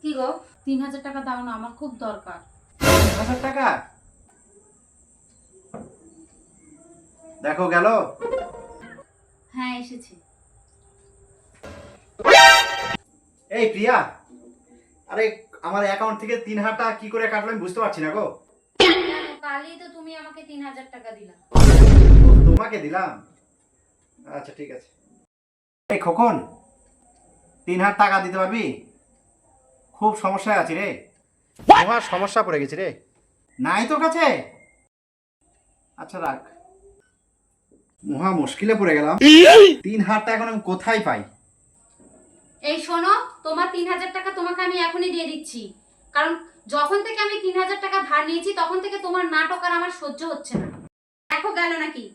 কি গো, 3000 টাকা দাও না, আমার খুব দরকার। 3000 টাকা? দেখো গেল। হ্যাঁ, এসেছে। এই প্রিয়া, আরে আমার অ্যাকাউন্ট থেকে 3000 টাকা কি করে কাটলো আমি বুঝতে পারছি না গো। কেন, কালই তো তুমি আমাকে 3000 টাকা দিলা। ও, তোমাকে দিলাম। আচ্ছা ঠিক আছে। এই খোকন, 3000 টাকা দিতে পারবি? খুব সমস্যায় আছি রে, মহা সমস্যা পড়ে গেছি রে। নাই তোর কাছে? আচ্ছা রাখ, মহা মুশকিলে পড়ে গেলাম। 3000 টাকা এখন আমি কোথায় পাই? এই শোনো, তোমার 3000 টাকা তোমাকে আমি এখনই দিয়ে দিচ্ছি। কারণ যখন থেকে আমি 3000 টাকা ধার নিয়েছি তখন থেকে তোমার নাটক আর আমার সহ্য হচ্ছে না। দেখো গেল নাকি।